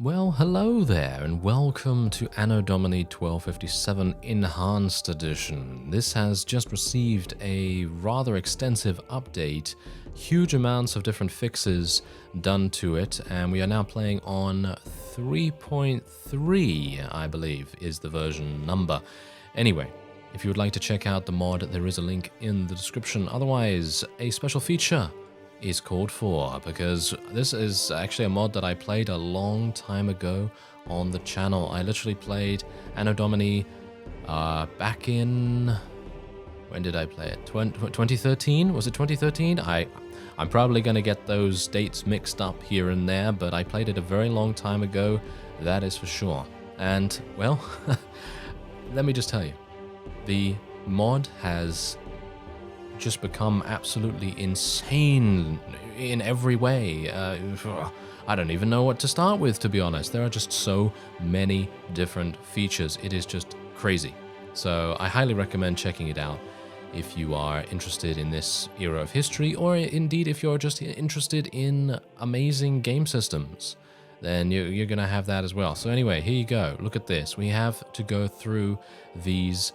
Well, hello there, and welcome to Anno Domini 1257 Enhanced Edition. This has just received a rather extensive update, huge amounts of different fixes done to it, and we are now playing on 3.3, I believe, is the version number. Anyway, if you would like to check out the mod, there is a link in the description. Otherwise, a special feature is called for, because this is actually a mod that I played a long time ago on the channel. I literally played Anno Domini back in... when did I play it? 2013? Was it 2013? I'm probably going to get those dates mixed up here and there, but I played it a very long time ago, that is for sure. And, well, let me just tell you, the mod has just become absolutely insane in every way. I don't even know what to start with, to be honest. There are just so many different features. It is just crazy. So I highly recommend checking it out if you are interested in this era of history, or indeed if you're just interested in amazing game systems, then you're going to have that as well. So anyway, here you go. Look at this. We have to go through these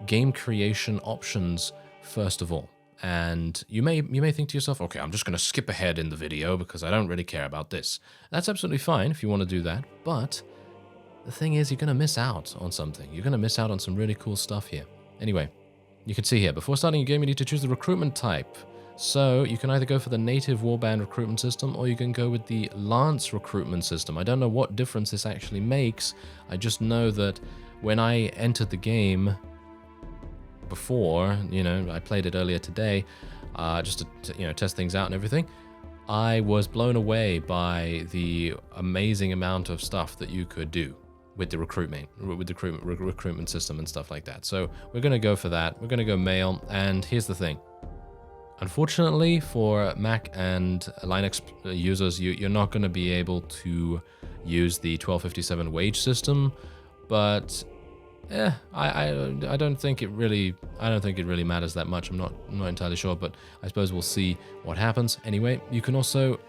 game creation options first of all. And you may think to yourself, okay, I'm just going to skip ahead in the video because I don't really care about this. That's absolutely fine if you want to do that, but the thing is, you're going to miss out on something. You're going to miss out on some really cool stuff here. Anyway, you can see here, before starting your game, you need to choose the recruitment type. So you can either go for the native Warband recruitment system, or you can go with the Lance recruitment system. I don't know what difference this actually makes. I just know that when I entered the game before, I played it earlier today, just to test things out and everything, I was blown away by the amazing amount of stuff that you could do with the recruitment system and stuff like that. So we're going to go for that. We're going to go male, and here's the thing. Unfortunately, for Mac and Linux users, you're not going to be able to use the 1257 wage system, but I don't think it really matters that much. I'm not entirely sure, but I suppose we'll see what happens. Anyway, you can also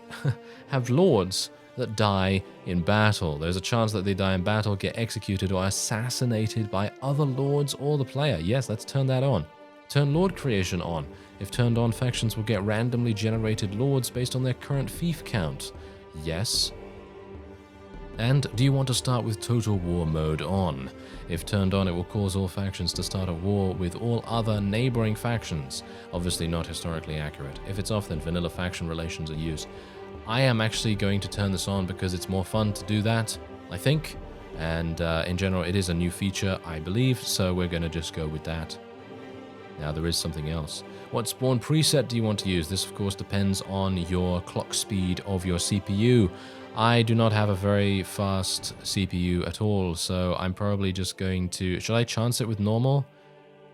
have lords that die in battle. There's a chance that they die in battle, get executed or assassinated by other lords or the player. Yes, let's turn that on. Turn lord creation on. If turned on, factions will get randomly generated lords based on their current fief count. Yes. And do you want to start with Total War mode on? If turned on, it will cause all factions to start a war with all other neighboring factions. Obviously not historically accurate. If it's off, then vanilla faction relations are used. I am actually going to turn this on because it's more fun to do that, I think. And in general, it is a new feature, I believe, so we're going to just go with that. Now, there is something else. What spawn preset do you want to use? This, of course, depends on your clock speed of your CPU. I do not have a very fast CPU at all, so I'm probably just going to... Should I chance it with normal?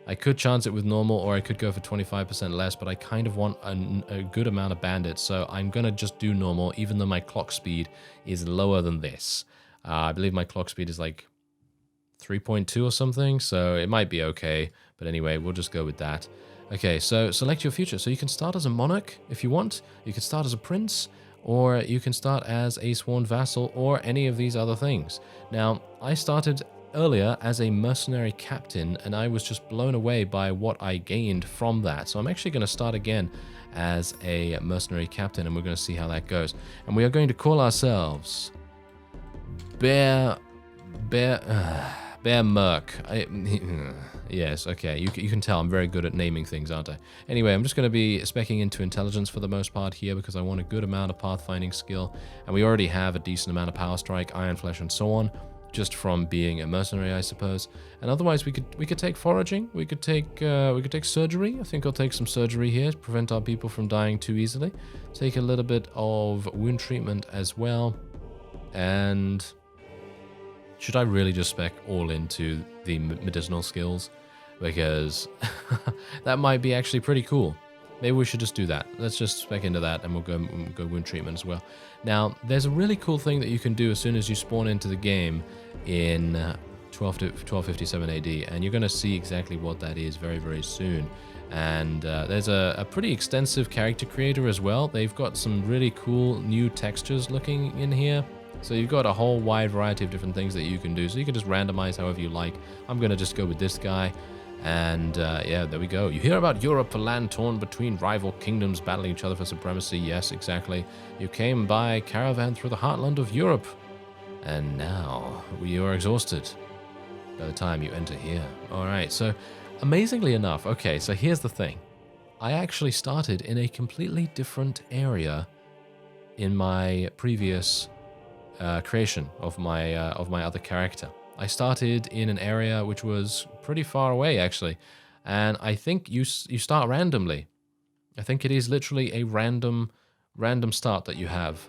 I could chance it with normal, or I could go for 25% less, but I kind of want a good amount of bandits, so I'm going to just do normal, even though my clock speed is lower than this. I believe my clock speed is like 3.2 or something, so it might be okay, but anyway, we'll just go with that. Okay, so select your future. So you can start as a monarch if you want, you can start as a prince, or you can start as a sworn vassal, or any of these other things. Now, I started earlier as a mercenary captain, and I was just blown away by what I gained from that. So I'm actually going to start again as a mercenary captain, and we're going to see how that goes. And we are going to call ourselves Merc. Yes, okay, you can tell I'm very good at naming things, aren't I? Anyway, I'm just going to be speccing into intelligence for the most part here because I want a good amount of pathfinding skill, and we already have a decent amount of power strike, iron flesh, and so on, just from being a mercenary, I suppose. And otherwise, we could take foraging, we could take surgery. I think I'll take some surgery here to prevent our people from dying too easily. Take a little bit of wound treatment as well, and should I really just spec all into the medicinal skills? Because that might be actually pretty cool. Maybe we should just do that. Let's just spec into that, and we'll go wound treatment as well. Now, there's a really cool thing that you can do as soon as you spawn into the game in 1257 AD, and you're going to see exactly what that is very, very soon. And there's a pretty extensive character creator as well. They've got some really cool new textures looking in here. So you've got a whole wide variety of different things that you can do. So you can just randomize however you like. I'm going to just go with this guy. And yeah, there we go. You hear about Europe, a land torn between rival kingdoms battling each other for supremacy. Yes, exactly. You came by caravan through the heartland of Europe. And now you are exhausted by the time you enter here. All right, so amazingly enough, okay, so here's the thing. I actually started in a completely different area in my previous creation of my other character. I started in an area which was pretty far away, actually, and I think you start randomly. I think it is literally a random start that you have,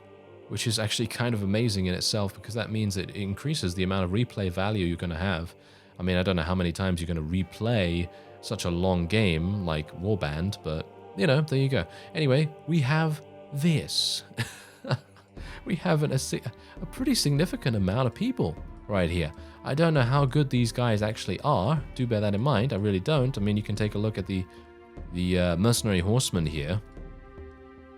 which is actually kind of amazing in itself, because that means it increases the amount of replay value you're going to have. I mean, I don't know how many times you're going to replay such a long game like Warband, but, you know, there you go. Anyway, we have this. We have a pretty significant amount of people right here. I don't know how good these guys actually are. Do bear that in mind. I really don't. I mean, you can take a look at the mercenary horsemen here,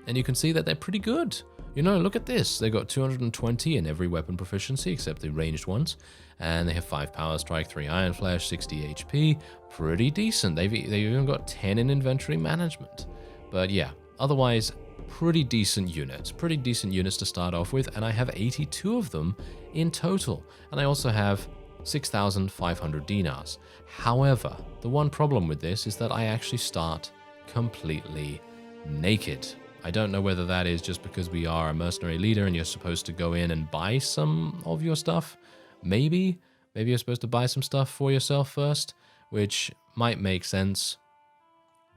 and you can see that they're pretty good. You know, look at this. They got 220 in every weapon proficiency except the ranged ones, and they have 5 power strike, 3 iron flesh, 60 HP. Pretty decent. They've even got 10 in inventory management. But yeah, otherwise, pretty decent units to start off with, and I have 82 of them in total, and I also have 6,500 dinars. However, the one problem with this is that I actually start completely naked. I don't know whether that is just because we are a mercenary leader and you're supposed to go in and buy some of your stuff. Maybe you're supposed to buy some stuff for yourself first, which might make sense.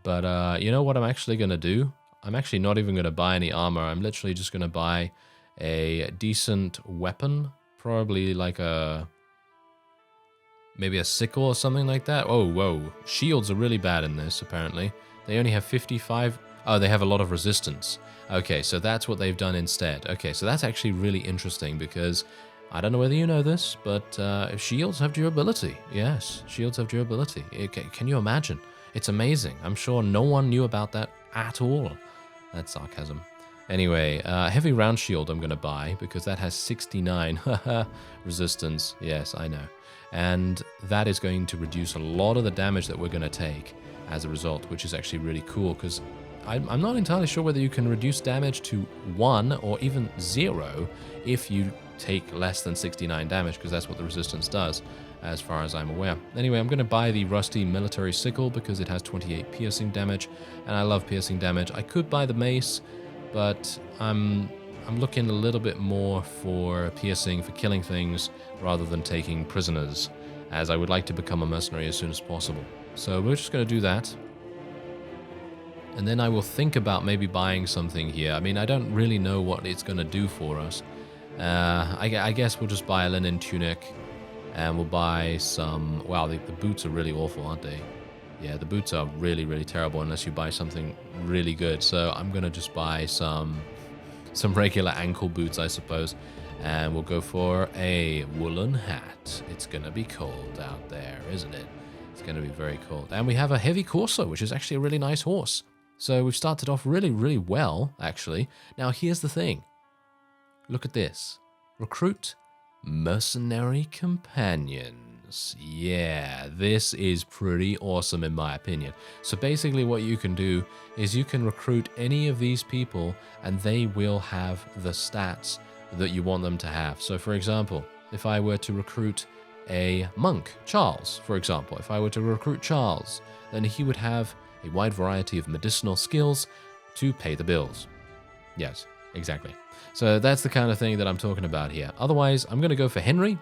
But you know what I'm actually going to do? I'm actually not even going to buy any armor. I'm literally just going to buy a decent weapon, probably like maybe a sickle or something like that. Oh, whoa. Shields are really bad in this, apparently. They only have 55. Oh, they have a lot of resistance. Okay, so that's what they've done instead. Okay, so that's actually really interesting, because I don't know whether you know this, but shields have durability. Yes, shields have durability. Can you imagine? It's amazing. I'm sure no one knew about that at all. That's sarcasm. Anyway, heavy round shield I'm going to buy, because that has 69 resistance. Yes, I know. And that is going to reduce a lot of the damage that we're going to take as a result, which is actually really cool, because I'm not entirely sure whether you can reduce damage to 1 or even 0 if you take less than 69 damage, because that's what the resistance does, as far as I'm aware. Anyway, I'm going to buy the rusty military sickle because it has 28 piercing damage, and I love piercing damage. I could buy the mace, but I'm looking a little bit more for piercing, for killing things, rather than taking prisoners, as I would like to become a mercenary as soon as possible. So we're just going to do that. And then I will think about maybe buying something here. I mean, I don't really know what it's going to do for us. I guess we'll just buy a linen tunic, and we'll buy some... Wow, the boots are really awful, aren't they? Yeah, the boots are really, really terrible unless you buy something really good. So I'm going to just buy some regular ankle boots, I suppose. And we'll go for a woolen hat. It's going to be cold out there, isn't it? It's going to be very cold. And we have a heavy courser, which is actually a really nice horse. So we've started off really, really well, actually. Now, here's the thing. Look at this. Recruit mercenary companions. Yeah, this is pretty awesome in my opinion. So basically what you can do is you can recruit any of these people, and they will have the stats that you want them to have. So for example, if I were to recruit a monk, Charles, for example, if I were to recruit Charles, then he would have a wide variety of medicinal skills to pay the bills. Yes, exactly. So that's the kind of thing that I'm talking about here. Otherwise, I'm going to go for Henry,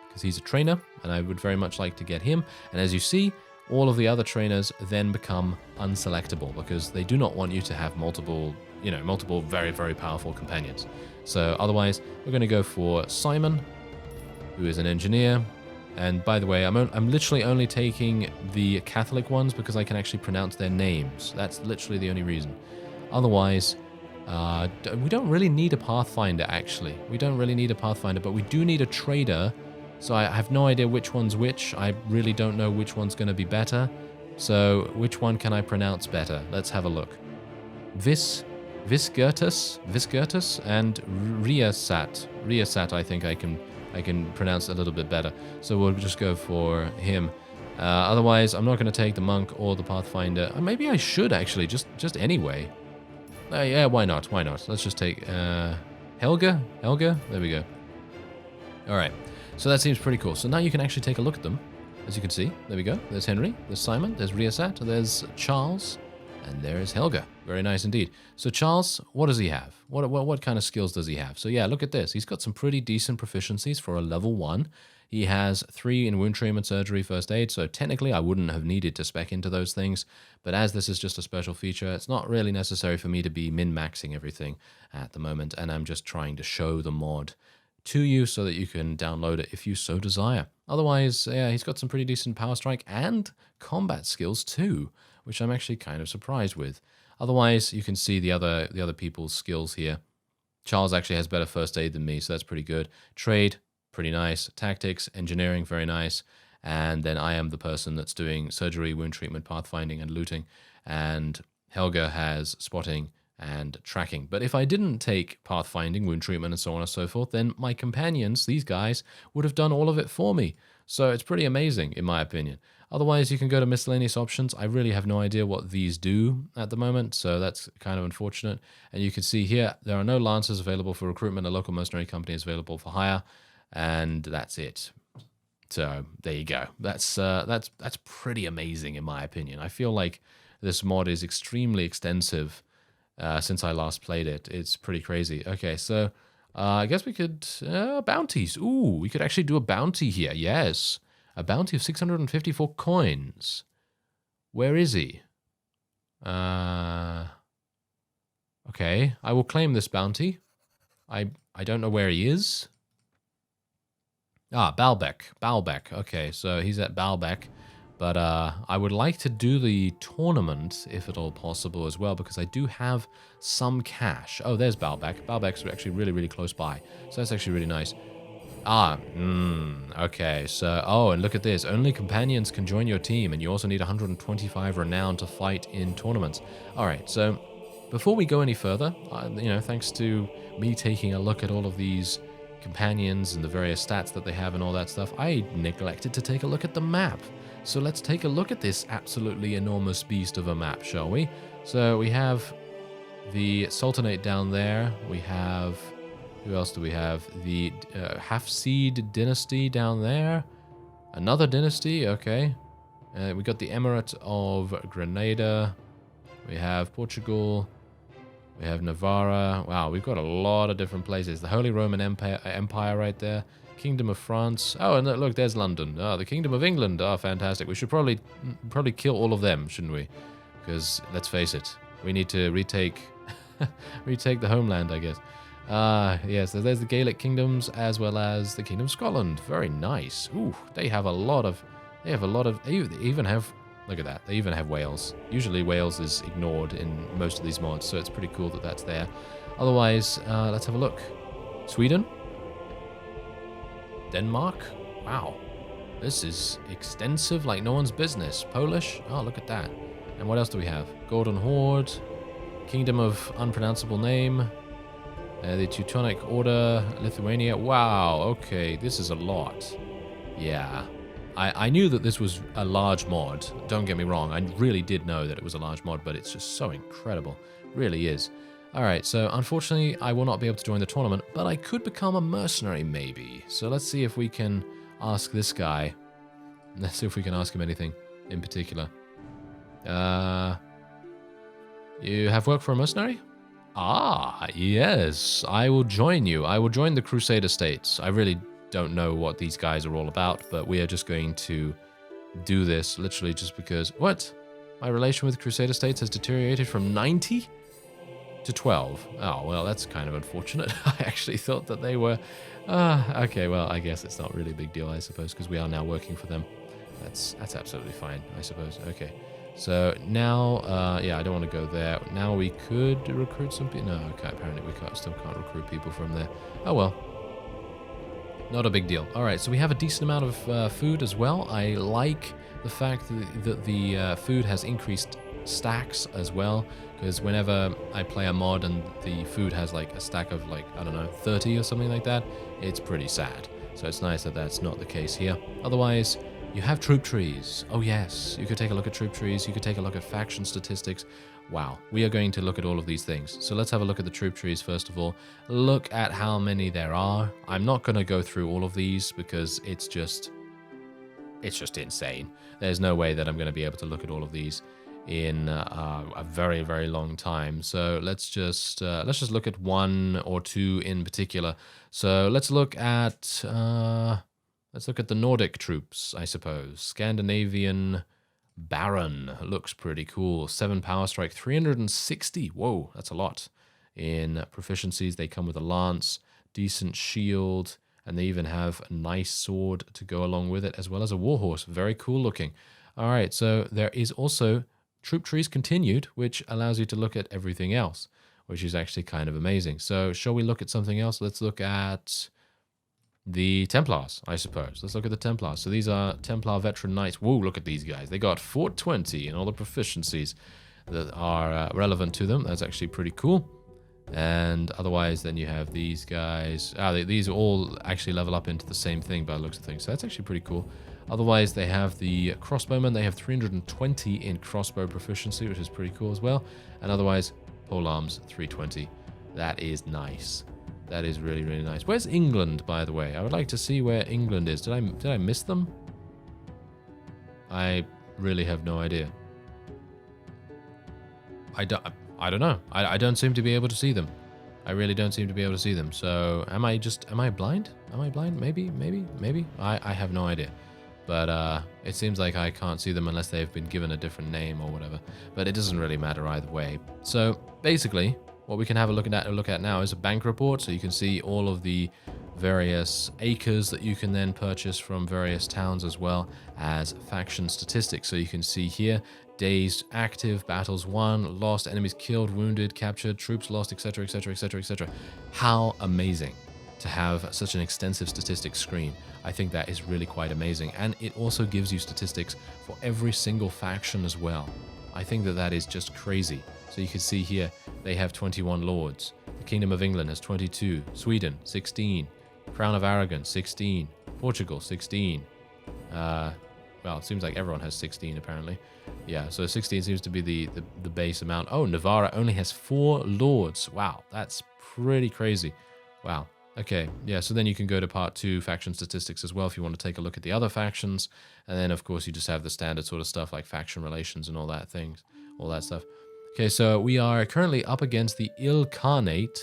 because he's a trainer, and I would very much like to get him. And as you see, all of the other trainers then become unselectable, because they do not want you to have multiple very, very powerful companions. So otherwise, we're going to go for Simon, who is an engineer. And by the way, I'm literally only taking the Catholic ones because I can actually pronounce their names. That's literally the only reason. Otherwise, we don't really need a Pathfinder, actually. We don't really need a Pathfinder, but we do need a trader. So I have no idea which one's which. I really don't know which one's going to be better. So which one can I pronounce better? Let's have a look. Visgertus, and Riasat. Riasat, I think I can pronounce a little bit better. So we'll just go for him. Otherwise, I'm not going to take the monk or the pathfinder. Maybe I should actually, just anyway. Yeah, why not? Why not? Let's just take Helga. Helga. There we go. All right. So that seems pretty cool. So now you can actually take a look at them. As you can see, there we go. There's Henry, there's Simon, there's Riasat, there's Charles, and there is Helga. Very nice indeed. So Charles, what does he have? What kind of skills does he have? So yeah, look at this. He's got some pretty decent proficiencies for a level 1. He has 3 in wound treatment, surgery, first aid. So technically, I wouldn't have needed to spec into those things. But as this is just a special feature, it's not really necessary for me to be min-maxing everything at the moment. And I'm just trying to show the mod to you so that you can download it if you so desire. Otherwise, yeah, he's got some pretty decent power strike and combat skills too, which I'm actually kind of surprised with. Otherwise, you can see the other people's skills here. Charles actually has better first aid than me, so that's pretty good. Trade, pretty nice. Tactics, engineering, very nice. And then I am the person that's doing surgery, wound treatment, pathfinding, and looting. And Helga has spotting and tracking. But if I didn't take pathfinding, wound treatment, and so on and so forth, then my companions, these guys, would have done all of it for me. So it's pretty amazing, in my opinion. Otherwise, you can go to miscellaneous options. I really have no idea what these do at the moment, so that's kind of unfortunate. And you can see here, there are no lancers available for recruitment. A local mercenary company is available for hire, and that's it. So there you go. That's pretty amazing, in my opinion. I feel like this mod is extremely extensive. Since I last played it. It's pretty crazy. Okay, so I guess we could... bounties. Ooh, we could actually do a bounty here. Yes. A bounty of 654 coins. Where is he? Okay, I will claim this bounty. I don't know where he is. Ah, Baalbek. Baalbek. Okay, so he's at Baalbek. But I would like to do the tournament, if at all possible, as well, because I do have some cash. Oh, there's Baalbek. Baalbek's actually really, really close by. So that's actually really nice. Okay. So, oh, and look at this. Only companions can join your team, and you also need 125 renown to fight in tournaments. All right, so before we go any further, thanks to me taking a look at all of these companions and the various stats that they have and all that stuff, I neglected to take a look at the map. So let's take a look at this absolutely enormous beast of a map, shall we? So we have the Sultanate down there. We have... Who else do we have? The Hafsid dynasty down there. Another dynasty, okay. We got the Emirate of Grenada. We have Portugal. We have Navarra. Wow, we've got a lot of different places. The Holy Roman Empire right there. Kingdom of France. Oh, and look, there's London. Oh, the Kingdom of England. Oh, fantastic. We should probably kill all of them, shouldn't we? Because, let's face it, we need to retake the homeland, I guess. Yes, so there's the Gaelic kingdoms as well as the Kingdom of Scotland. Very nice. Ooh, they have a lot of... They even have... Look at that. They even have Wales. Usually Wales is ignored in most of these mods, so it's pretty cool that that's there. Otherwise, let's have a look. Sweden. Denmark. Wow. This is extensive like no one's business. Polish. Oh, look at that. And what else do we have? Golden Horde. Kingdom of Unpronounceable Name. The Teutonic Order. Lithuania. Wow. Okay. This is a lot. Yeah. I knew that this was a large mod. Don't get me wrong. I really did know that it was a large mod, but it's just so incredible. It really is. Alright, so unfortunately I will not be able to join the tournament, but I could become a mercenary maybe. So let's see if we can ask this guy. Let's see if we can ask him anything in particular. You have work for a mercenary? Ah, yes. I will join you. I will join the Crusade Estates. I really don't know what these guys are all about, but we are just going to do this literally just because... What? My relation with Crusade Estates has deteriorated from 90 to 12. Oh, well, that's kind of unfortunate. I actually thought that they were... okay, well, I guess it's not really a big deal, I suppose, because we are now working for them. That's absolutely fine, I suppose. Okay, so now, yeah, I don't want to go there. Now we could recruit some people. No, okay, apparently we still can't recruit people from there. Oh, well. Not a big deal. All right, so we have a decent amount of food as well. I like the fact that the food has increased stacks as well, because whenever I play a mod and the food has like a stack of like, I don't know, 30 or something like that, it's pretty sad. So it's nice that that's not the case here. Otherwise, you have troop trees. Oh yes, you could take a look at troop trees. You could take a look at faction statistics. Wow, we are going to look at all of these things. So let's have a look at the troop trees first of all. Look at how many there are. I'm not going to go through all of these because it's just insane. There's no way that I'm going to be able to look at all of these in a very, very long time. So let's just look at one or two in particular. So let's look at the Nordic troops, I suppose. Scandinavian Baron looks pretty cool. 7 power strike, 360. Whoa, that's a lot. In proficiencies, they come with a lance, decent shield, and they even have a nice sword to go along with it, as well as a warhorse. Very cool looking. All right, so there is also troop trees continued, which allows you to look at everything else, which is actually kind of amazing. So shall we look at something else? Let's look at the Templars, I suppose. Let's look at the Templars. So these are Templar veteran knights. Whoa, look at these guys. They got 420 in all the proficiencies that are relevant to them. That's actually pretty cool. And otherwise, then you have these guys. These all actually level up into the same thing by the looks of things. So that's actually pretty cool. Otherwise, they have the crossbowmen. They have 320 in crossbow proficiency, which is pretty cool as well. And otherwise, polearms 320. That is nice. That is really, really nice. Where's England, by the way? I would like to see where England is. Did I miss them? I really have no idea. I don't know. I don't seem to be able to see them. I really don't seem to be able to see them. So am I blind? Am I blind? Maybe. I have no idea. But it seems like I can't see them unless they've been given a different name or whatever. But it doesn't really matter either way. So basically, what we can have a look at now is a bank report. So you can see all of the various acres that you can then purchase from various towns, as well as faction statistics. So you can see here, days active, battles won, lost, enemies killed, wounded, captured, troops lost, etc, etc, etc, etc. How amazing to have such an extensive statistics screen. I think that is really quite amazing. And it also gives you statistics for every single faction as well. I think that is just crazy. So you can see here, they have 21 lords. The Kingdom of England has 22. Sweden, 16. Crown of Aragon, 16. Portugal, 16. Well, it seems like everyone has 16 apparently. Yeah, so 16 seems to be the base amount. Oh, Navarra only has 4 lords. Wow, that's pretty crazy. Wow. Okay, yeah, so then you can go to part 2, faction statistics as well, if you want to take a look at the other factions. And then, of course, you just have the standard sort of stuff like faction relations and all that stuff. Okay, so we are currently up against the Ilkhanate.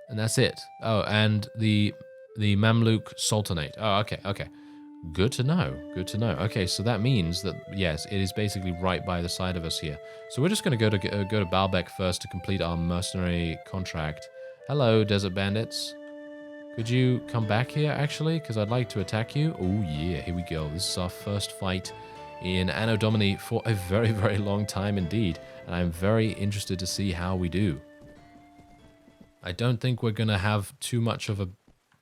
And that's it. Oh, and the Mamluk Sultanate. Oh, okay. Good to know. Okay, so that means that, yes, it is basically right by the side of us here. So we're just going to go to Baalbek first to complete our mercenary contract. Hello, desert bandits. Could you come back here, actually? Because I'd like to attack you. Oh, yeah, here we go. This is our first fight in Anno Domini for a very, very long time indeed. And I'm very interested to see how we do. I don't think we're going to have too much of a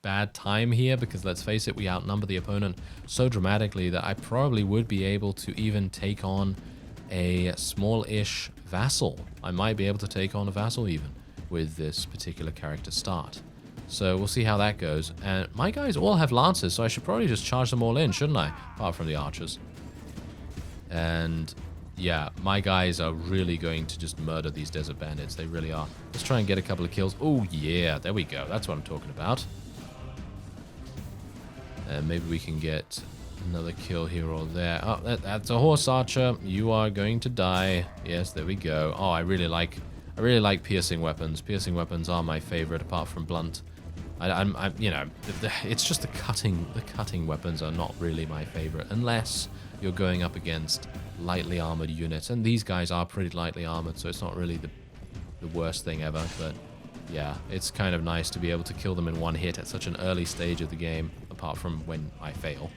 bad time here, because let's face it, we outnumber the opponent so dramatically that I probably would be able to even take on a small-ish vassal. I might be able to take on a vassal even with this particular character start. So we'll see how that goes. And my guys all have lances, so I should probably just charge them all in, shouldn't I? Apart from the archers. And yeah, my guys are really going to just murder these desert bandits. They really are. Let's try and get a couple of kills. Oh yeah, there we go. That's what I'm talking about. And maybe we can get another kill here or there. Oh, that's a horse archer. You are going to die. Yes, there we go. Oh, I really like piercing weapons. Piercing weapons are my favorite, apart from blunt. You know, it's just the cutting weapons are not really my favorite, unless you're going up against lightly armored units. And these guys are pretty lightly armored, so it's not really the worst thing ever. But yeah, it's kind of nice to be able to kill them in one hit at such an early stage of the game, apart from when I fail.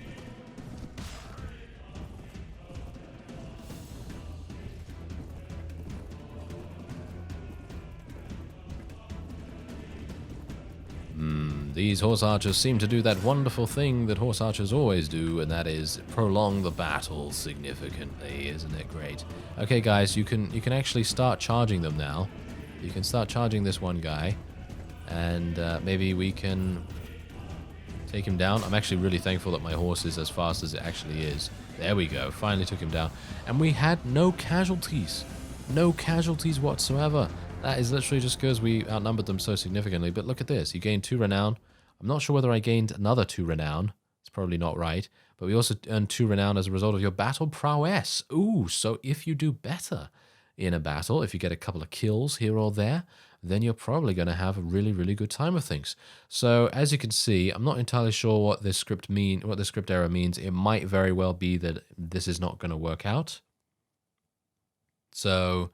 these horse archers seem to do that wonderful thing that horse archers always do, and that is prolong the battle significantly. Isn't it great? Okay, guys, you can actually start charging them now. You can start charging this one guy, and maybe we can take him down. I'm actually really thankful that my horse is as fast as it actually is. There we go. Finally took him down. And we had no casualties. No casualties whatsoever. That is literally just because we outnumbered them so significantly. But look at this. You gained 2 renown. I'm not sure whether I gained another 2 renown. It's probably not right. But we also earned 2 renown as a result of your battle prowess. Ooh, so if you do better in a battle, if you get a couple of kills here or there, then you're probably going to have a really, really good time of things. So as you can see, I'm not entirely sure what this script error means. It might very well be that this is not going to work out. So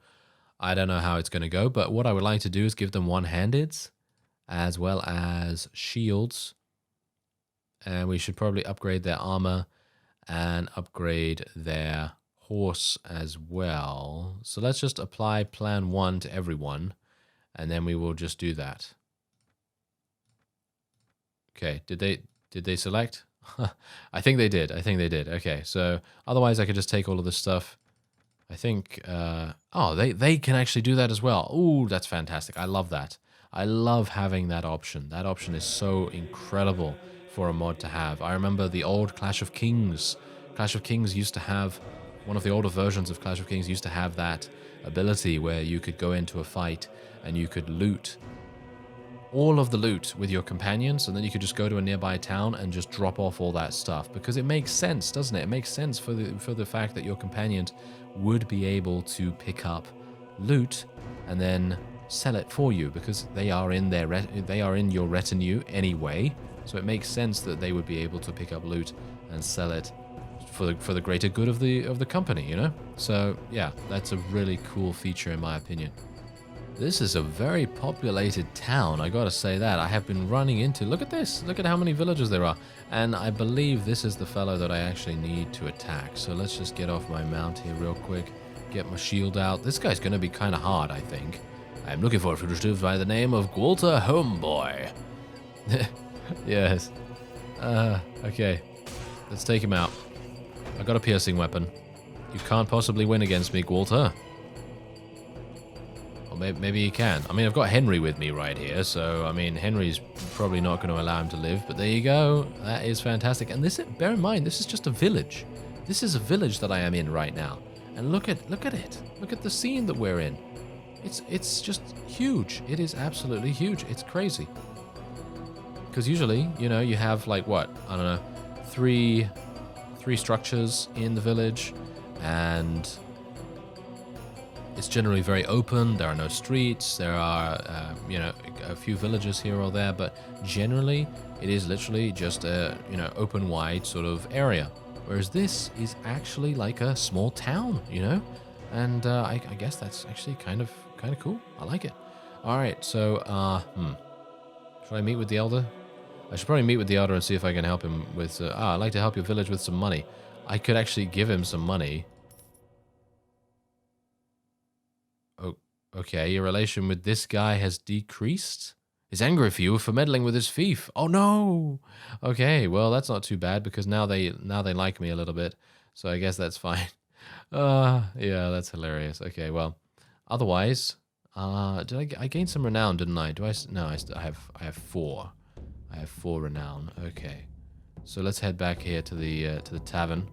I don't know how it's going to go, but what I would like to do is give them one-handeds as well as shields. And we should probably upgrade their armor and upgrade their horse as well. So let's just apply plan 1 to everyone. And then we will just do that. Okay, did they select? I think they did. Okay, so otherwise I could just take all of this stuff. I think, oh, they can actually do that as well. Ooh, that's fantastic. I love that. I love having that option. That option is so incredible for a mod to have. I remember the old Clash of Kings. Clash of Kings used to have, one of the older versions of Clash of Kings used to have that ability where you could go into a fight and you could loot all of the loot with your companions, and then you could just go to a nearby town and just drop off all that stuff, because it makes sense, doesn't it? It makes sense for the fact that your companions would be able to pick up loot and then sell it for you, because they are in your retinue anyway. So it makes sense that they would be able to pick up loot and sell it for the greater good of the company, you know? So yeah, that's a really cool feature in my opinion. This is a very populated town, I gotta say that. I have been running into, look at this, look at how many villagers there are. And I believe this is the fellow that I actually need to attack. So let's just get off my mount here real quick, get my shield out. This guy's gonna be kind of hard, I think. I'm looking for a fugitive by the name of Walter Homeboy. Yes. Okay, let's take him out. I got a piercing weapon. You can't possibly win against me, Walter. Or maybe he can. I mean, I've got Henry with me right here, so, I mean, Henry's probably not going to allow him to live, but there you go. That is fantastic. And this, bear in mind, this is just a village. This is a village that I am in right now. And look at it. Look at the scene that we're in. It's just huge. It is absolutely huge. It's crazy. Because usually, you know, you have like what? I don't know, three structures in the village, and it's generally very open. There are no streets. There are, you know, a few villages here or there, but generally it is literally just a, you know, open wide sort of area. Whereas this is actually like a small town, you know, and I guess that's actually kind of cool. I like it. All right, so should I meet with the elder? I should probably meet with the elder and see if I can help him with. I'd like to help your village with some money. I could actually give him some money. Oh, okay. Your relation with this guy has decreased. He's angry for you for meddling with his fief. Oh no. Okay, well that's not too bad because now they like me a little bit. So I guess that's fine. Yeah, that's hilarious. Okay, well, otherwise, did I gain some renown? Didn't I? No, I have 4. I have 4 renown. Okay, so let's head back here to the tavern.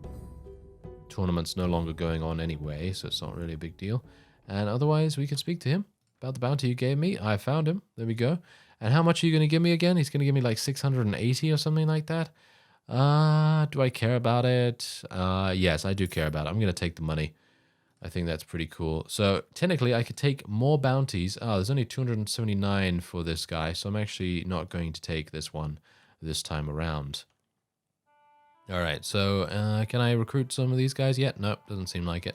Tournament's no longer going on anyway, so it's not really a big deal. And otherwise, we can speak to him about the bounty you gave me. I found him. There we go. And how much are you going to give me again? He's going to give me like 680 or something like that. Do I care about it? Yes, I do care about it. I'm going to take the money. I think that's pretty cool. So technically, I could take more bounties. Oh, there's only 279 for this guy, so I'm actually not going to take this one this time around. All right, so can I recruit some of these guys yet? Nope, doesn't seem like it.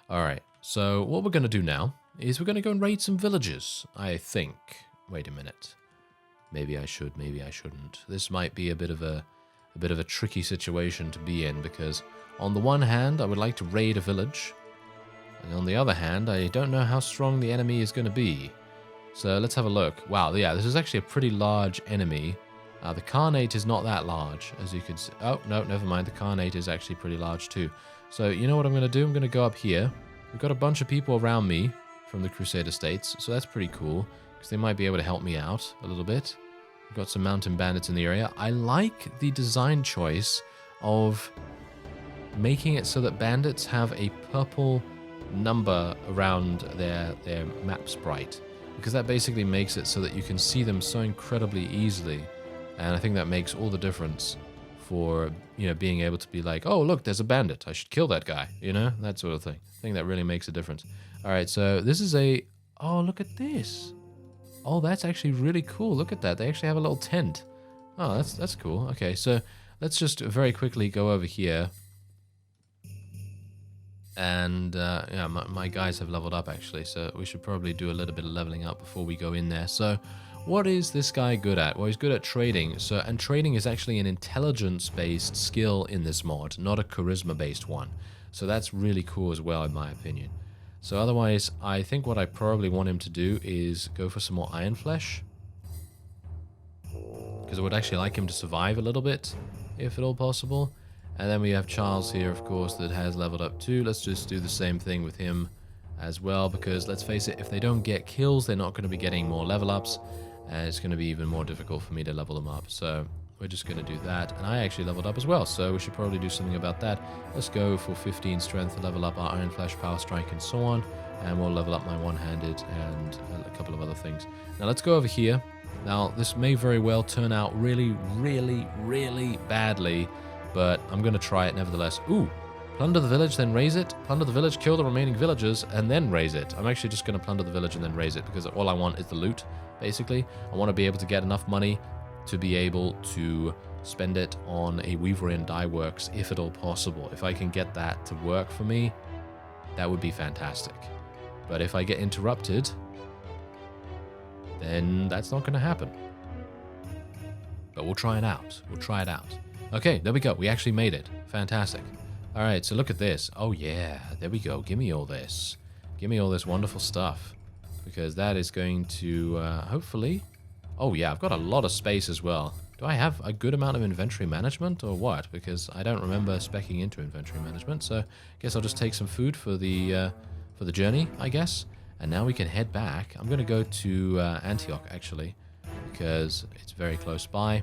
All right, so what we're going to do now is we're going to go and raid some villages, I think. Wait a minute. Maybe I should, maybe I shouldn't. This might be a bit of a tricky situation to be in because on the one hand, I would like to raid a village. And on the other hand, I don't know how strong the enemy is going to be. So let's have a look. Wow, yeah, this is actually a pretty large enemy. The Carnate is not that large, as you can see. Oh, no, never mind. The Carnate is actually pretty large too. So you know what I'm going to do? I'm going to go up here. We've got a bunch of people around me from the Crusader States, so that's pretty cool, because they might be able to help me out a little bit. We've got some mountain bandits in the area. I like the design choice of making it so that bandits have a purple number around their map sprite, because that basically makes it so that you can see them so incredibly easily, and I think that makes all the difference for, you know, being able to be like, oh look, there's a bandit, I should kill that guy, you know, that sort of thing. I think that really makes a difference. All right, so this is oh, look at this. Oh, that's actually really cool. Look at that, they actually have a little tent. Oh, that's cool. Okay, so let's just very quickly go over here. And yeah, my guys have leveled up actually, so we should probably do a little bit of leveling up before we go in there. So what is this guy good at? Well, he's good at trading. So, and trading is actually an intelligence-based skill in this mod, not a charisma-based one. So that's really cool as well, in my opinion. So otherwise, I think what I probably want him to do is go for some more iron flesh, because I would actually like him to survive a little bit, if at all possible. And then we have Charles here, of course, that has leveled up too. Let's just do the same thing with him as well, because let's face it, if they don't get kills, they're not going to be getting more level ups, and it's going to be even more difficult for me to level them up. So we're just going to do that. And I actually leveled up as well, so we should probably do something about that. Let's go for 15 strength to level up our Iron Flesh, Power Strike, and so on. And we'll level up my one-handed and a couple of other things. Now let's go over here. Now this may very well turn out really, really, really badly, but I'm going to try it nevertheless. Ooh, plunder the village, then raise it. Plunder the village, kill the remaining villagers, and then raise it. I'm actually just going to plunder the village and then raise it, because all I want is the loot, basically. I want to be able to get enough money to be able to spend it on a Weaverian dye works, if at all possible. If I can get that to work for me, that would be fantastic. But if I get interrupted, then that's not going to happen. But we'll try it out. We'll try it out. Okay, there we go. We actually made it. Fantastic. All right, so look at this. Oh, yeah. There we go. Give me all this. Give me all this wonderful stuff. Because that is going to, hopefully... Oh, yeah, I've got a lot of space as well. Do I have a good amount of inventory management or what? Because I don't remember speccing into inventory management. So I guess I'll just take some food for the journey, I guess. And now we can head back. I'm going to go to Antioch, actually, because it's very close by.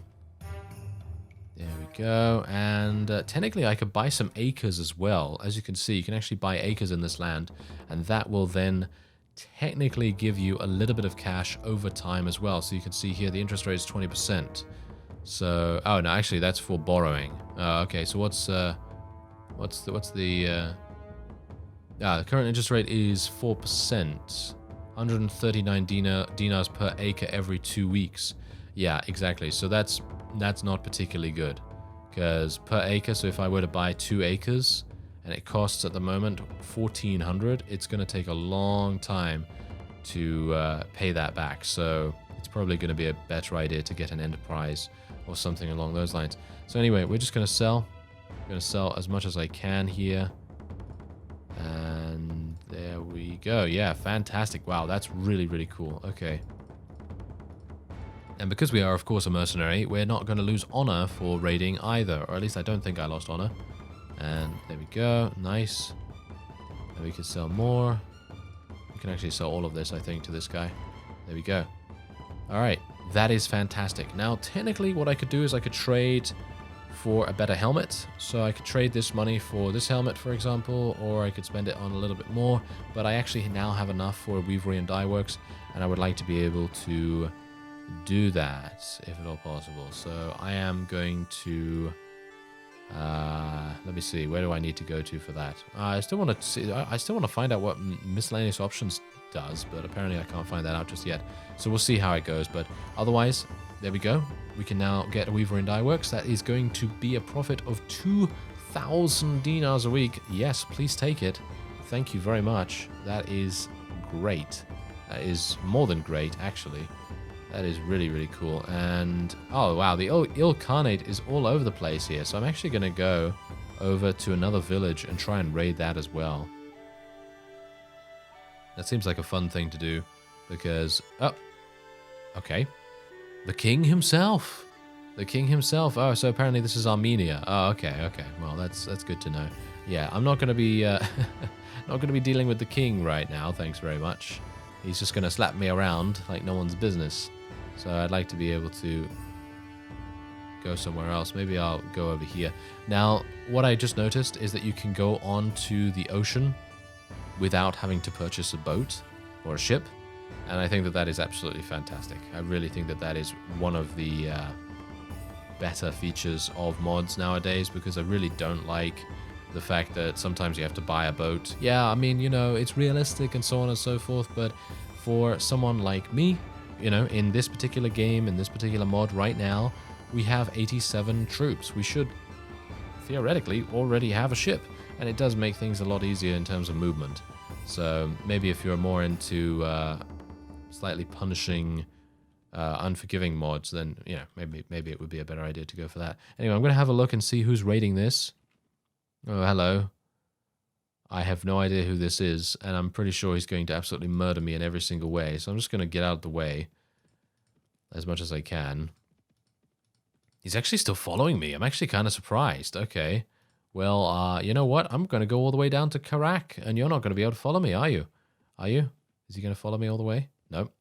There we go. And technically I could buy some acres as well. As you can see, you can actually buy acres in this land, and that will then technically give you a little bit of cash over time as well. So you can see here the interest rate is 20%. So, oh no, actually that's for borrowing. Okay, so what's the the current interest rate is 4%. 139 dinars per acre every 2 weeks. Yeah, exactly. So that's not particularly good, because per acre, so if I were to buy 2 acres and it costs at the moment 1,400, it's going to take a long time to pay that back. So it's probably going to be a better idea to get an enterprise or something along those lines. So anyway, we're just going to sell. I'm going to sell as much as I can here. And there we go. Yeah, fantastic. Wow, that's really, really cool. Okay. And because we are, of course, a mercenary, we're not going to lose honor for raiding either. Or at least I don't think I lost honor. And there we go. Nice. And we can sell more. We can actually sell all of this, I think, to this guy. There we go. All right. That is fantastic. Now, technically, what I could do is I could trade for a better helmet. So I could trade this money for this helmet, for example, or I could spend it on a little bit more. But I actually now have enough for Weaverian Dye Works, and I would like to be able to do that, if at all possible. So I am going to... let me see, where do I need to go to for that? I still want to see. I still want to find out what miscellaneous options does, but apparently I can't find that out just yet. So we'll see how it goes. But otherwise, there we go. We can now get a Weaver in Dye Works. That is going to be a profit of 2,000 dinars a week. Yes, please take it. Thank you very much. That is great. That is more than great, actually. That is really, really cool. And, oh, wow, the Il Carnate is all over the place here. So I'm actually going to go over to another village and try and raid that as well. That seems like a fun thing to do because, oh, okay. The king himself. The king himself. Oh, so apparently this is Armenia. Oh, okay, okay. Well, that's good to know. Yeah, I'm not gonna be not gonna be dealing with the king right now. Thanks very much. He's just gonna slap me around like no one's business. So I'd like to be able to go somewhere else. Maybe I'll go over here. Now, what I just noticed is that you can go onto the ocean without having to purchase a boat or a ship, and I think that that is absolutely fantastic. I really think that that is one of the better features of mods nowadays, because I really don't like the fact that sometimes you have to buy a boat. Yeah, I mean, you know, it's realistic and so on and so forth, but for someone like me, you know, in this particular game, in this particular mod right now, we have 87 troops. We should theoretically already have a ship, and it does make things a lot easier in terms of movement. So maybe if you're more into slightly punishing, unforgiving mods, then, you know, maybe it would be a better idea to go for that. Anyway, I'm going to have a look and see who's raiding this. Oh, hello. I have no idea who this is, and I'm pretty sure he's going to absolutely murder me in every single way, so I'm just going to get out of the way as much as I can. He's actually still following me. I'm actually kind of surprised. Okay. Well, you know what? I'm going to go all the way down to Karak, and you're not going to be able to follow me, are you? Are you? Is he going to follow me all the way? Nope.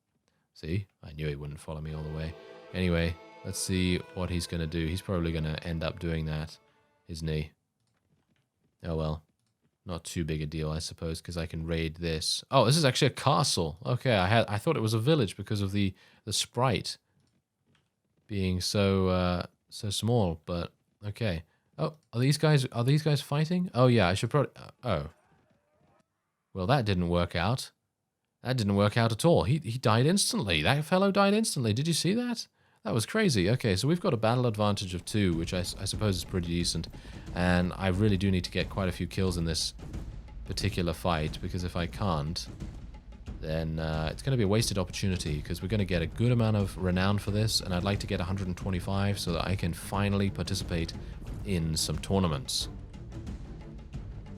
See? I knew he wouldn't follow me all the way. Anyway, let's see what he's going to do. He's probably going to end up doing that, isn't he? Oh, well. Not too big a deal, I suppose, because I can raid this. Oh, this is actually a castle. Okay, I thought it was a village because of the sprite being so so small, but okay. Oh, are these guys fighting? Oh yeah, I should probably oh. Well, that didn't work out. That didn't work out at all. He died instantly. That fellow died instantly. Did you see that? That was crazy. Okay, so we've got a battle advantage of 2, which I suppose is pretty decent. And I really do need to get quite a few kills in this particular fight, because if I can't, then it's going to be a wasted opportunity, because we're going to get a good amount of renown for this, and I'd like to get 125 so that I can finally participate in some tournaments.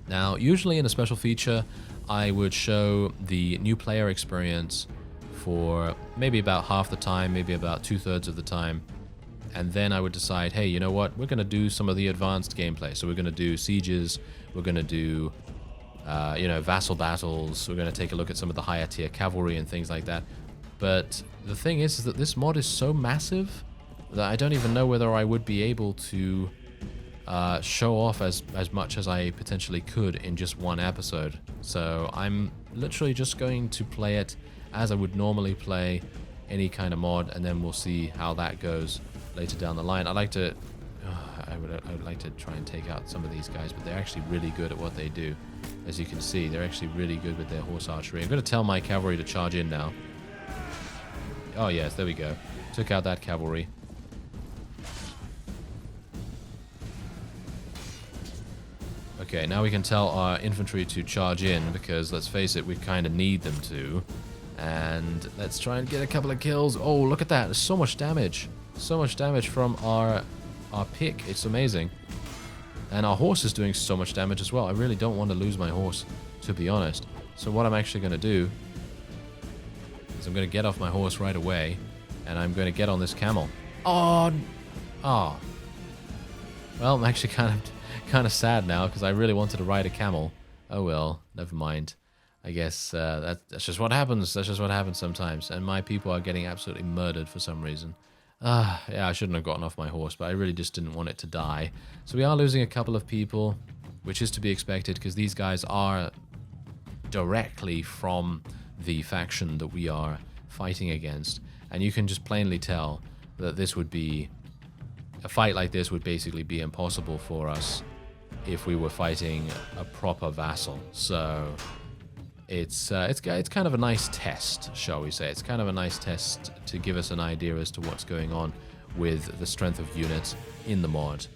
Now, usually in a special feature, I would show the new player experience for maybe about half the time, maybe about 2/3 of the time, and then I would decide, hey, you know what, we're going to do some of the advanced gameplay. So we're going to do sieges, we're going to do you know, vassal battles, we're going to take a look at some of the higher tier cavalry and things like that. But the thing is that this mod is so massive that I don't even know whether I would be able to show off as much as I potentially could in just one episode. So I'm literally just going to play it as I would normally play any kind of mod, and then we'll see how that goes later down the line. I would like to try and take out some of these guys, but they're actually really good at what they do. As you can see, they're actually really good with their horse archery. I'm going to tell my cavalry to charge in now. Oh yes, there we go. Took out that cavalry. Okay, now we can tell our infantry to charge in, because let's face it, we kind of need them to. And let's try and get a couple of kills. Oh, look at that. There's so much damage. So much damage from our pick. It's amazing. And our horse is doing so much damage as well. I really don't want to lose my horse, to be honest. So what I'm actually going to do is I'm going to get off my horse right away, and I'm going to get on this camel. Oh. Oh. Well, I'm actually kind of sad now, because I really wanted to ride a camel. Oh well, never mind. I guess that's just what happens. That's just what happens sometimes. And my people are getting absolutely murdered for some reason. Yeah, I shouldn't have gotten off my horse, but I really just didn't want it to die. So we are losing a couple of people, which is to be expected, because these guys are directly from the faction that we are fighting against. And you can just plainly tell that this would be... a fight like this would basically be impossible for us if we were fighting a proper vassal. So it's kind of a nice test, shall we say. It's kind of a nice test to give us an idea as to what's going on with the strength of units in the mod.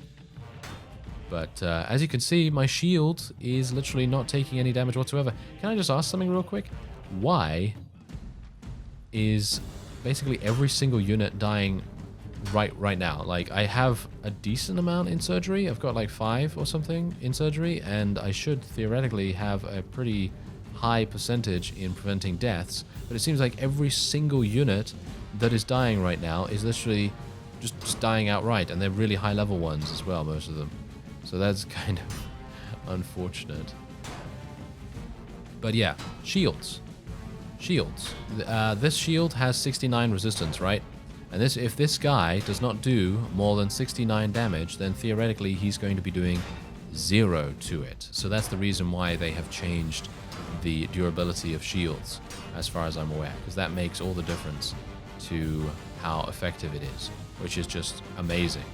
But as you can see, my shield is literally not taking any damage whatsoever. Can I just ask something real quick? Why is basically every single unit dying right now? Like, I have a decent amount in surgery. I've got like 5 or something in surgery, and I should theoretically have a pretty high percentage in preventing deaths, but it seems like every single unit that is dying right now is literally just dying outright, and they're really high level ones as well, most of them. So that's kind of unfortunate. But yeah, shields. Shields. This shield has 69 resistance, right? And if this guy does not do more than 69 damage, then theoretically he's going to be doing 0 to it. So that's the reason why they have changed the durability of shields, as far as I'm aware, because that makes all the difference to how effective it is, which is just amazing.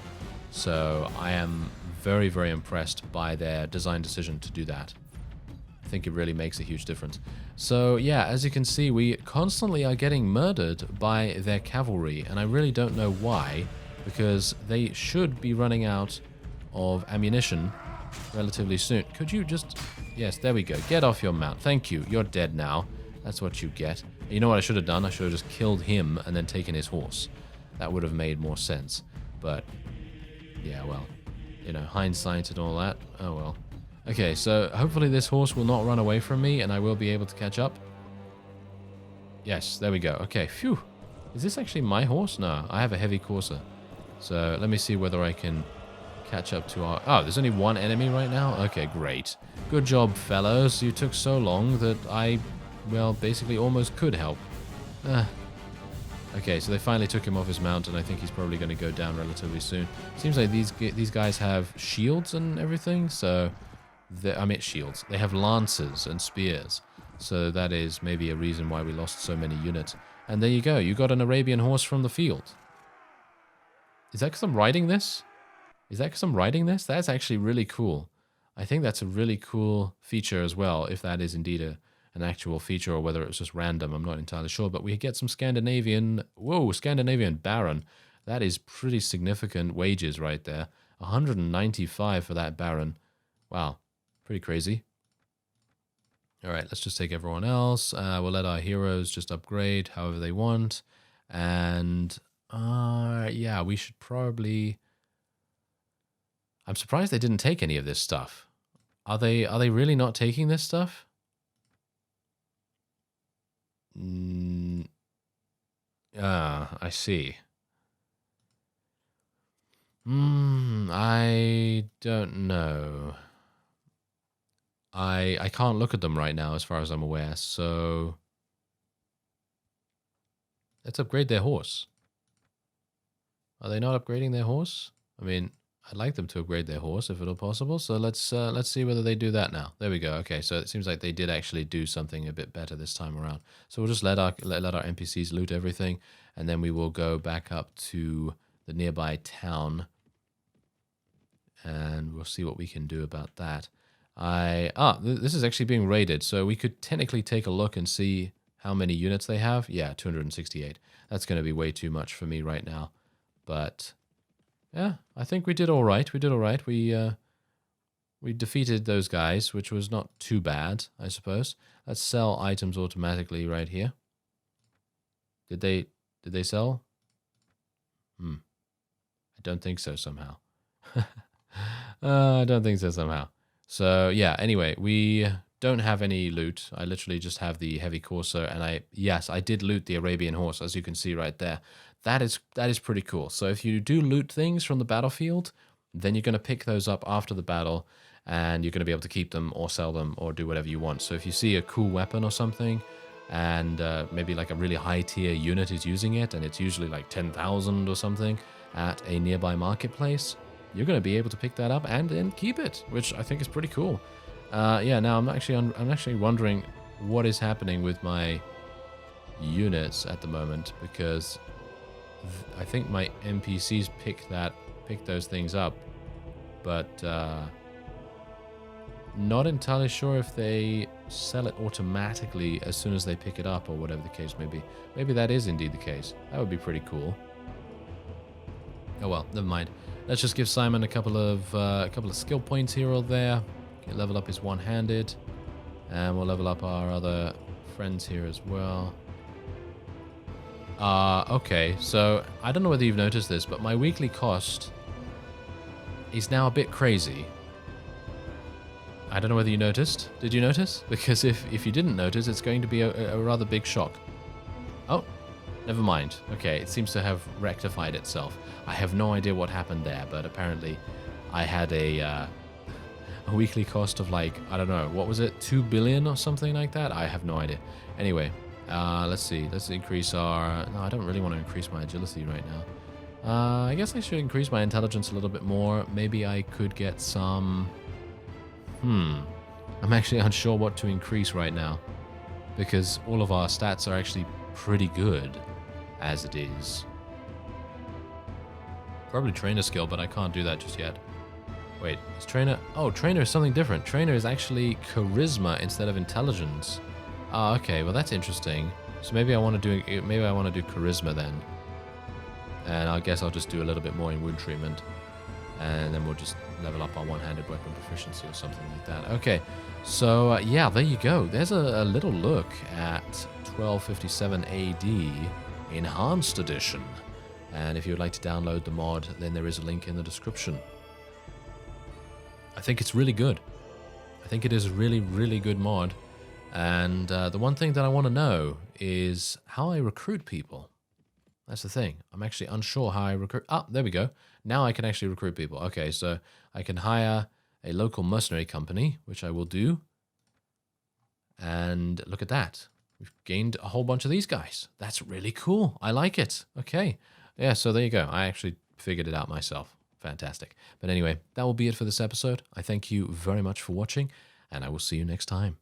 So I am very, very impressed by their design decision to do that. I think it really makes a huge difference. So yeah, as you can see, we constantly are getting murdered by their cavalry, and I really don't know why, because they should be running out of ammunition relatively soon. Could you just... Yes, there we go. Get off your mount. Thank you. You're dead now. That's what you get. You know what I should have done? I should have just killed him and then taken his horse. That would have made more sense. But, yeah, well, you know, hindsight and all that. Oh, well. Okay, so hopefully this horse will not run away from me and I will be able to catch up. Yes, there we go. Okay, phew. Is this actually my horse? No, I have a heavy courser. So let me see whether I can catch up to our... Oh, there's only one enemy right now? Okay, great. Good job, fellows. You took so long that I, well, basically almost could help. Okay, so they finally took him off his mount, and I think he's probably going to go down relatively soon. Seems like these guys have shields and everything, so... I mean, shields. They have lances and spears. So that is maybe a reason why we lost so many units. And there you go. You got an Arabian horse from the field. Is that because I'm riding this? Is that because I'm riding this? That's actually really cool. I think that's a really cool feature as well, if that is indeed an actual feature or whether it was just random. I'm not entirely sure. But we get some Scandinavian... Whoa, Scandinavian Baron. That is pretty significant wages right there. 195 for that Baron. Wow. Pretty crazy. All right, let's just take everyone else. We'll let our heroes just upgrade however they want. And yeah, we should probably... I'm surprised they didn't take any of this stuff. Are they really not taking this stuff? I see. I don't know. I can't look at them right now as far as I'm aware, so let's upgrade their horse. Are they not upgrading their horse? I mean, I'd like them to upgrade their horse if at all possible, so let's see whether they do that now. There we go. Okay, so it seems like they did actually do something a bit better this time around. So we'll just let our NPCs loot everything, and then we will go back up to the nearby town, and we'll see what we can do about that. This is actually being raided, so we could technically take a look and see how many units they have. Yeah, 268. That's going to be way too much for me right now. But yeah, I think we did all right. We did all right. We defeated those guys, which was not too bad, I suppose. Let's sell items automatically right here. Did they sell? I don't think so somehow. I don't think so somehow. So yeah, anyway, we don't have any loot. I literally just have the heavy courser, and I did loot the Arabian horse, as you can see right there. That is pretty cool. So if you do loot things from the battlefield, then you're going to pick those up after the battle, and you're going to be able to keep them or sell them or do whatever you want. So if you see a cool weapon or something, and maybe like a really high tier unit is using it, and it's usually like 10,000 or something at a nearby marketplace, you're going to be able to pick that up and then keep it, which I think is pretty cool. Yeah, now I'm actually wondering what is happening with my units at the moment, because I think my NPCs pick those things up, but not entirely sure if they sell it automatically as soon as they pick it up or whatever the case may be. Maybe that is indeed the case. That would be pretty cool. Oh well, never mind. Let's just give Simon a couple of skill points here or there. Okay, level up his one-handed, and we'll level up our other friends here as well. Okay, so I don't know whether you've noticed this, but my weekly cost is now a bit crazy. I don't know whether you noticed. Did you notice? Because if you didn't notice, it's going to be a rather big shock. Oh, Never mind. Okay, it seems to have rectified itself. I have no idea what happened there, but apparently I had a weekly cost of like, I don't know, what was it? 2 billion or something like that? I have no idea. Anyway, let's see. Let's increase our... No, I don't really want to increase my agility right now. I guess I should increase my intelligence a little bit more. Maybe I could get some... I'm actually unsure what to increase right now, because all of our stats are actually pretty good as it is. Probably trainer skill, but I can't do that just yet. Wait, is trainer... Oh, trainer is something different. Trainer is actually charisma instead of intelligence. Ah, okay, well that's interesting. So maybe I want to do charisma then. And I guess I'll just do a little bit more in wound treatment. And then we'll just level up our one-handed weapon proficiency or something like that. Okay, so yeah, there you go. There's a little look at 1257 AD Enhanced Edition. And if you would like to download the mod, then there is a link in the description. I think it's really good. I think it is a really, really good mod. And the one thing that I want to know is how I recruit people. That's the thing. I'm actually unsure how I recruit. Ah, there we go. Now I can actually recruit people. Okay, so I can hire a local mercenary company, which I will do. And look at that. We've gained a whole bunch of these guys. That's really cool. I like it. Okay. Yeah, so there you go. I actually figured it out myself. Fantastic. But anyway, that will be it for this episode. I thank you very much for watching, and I will see you next time.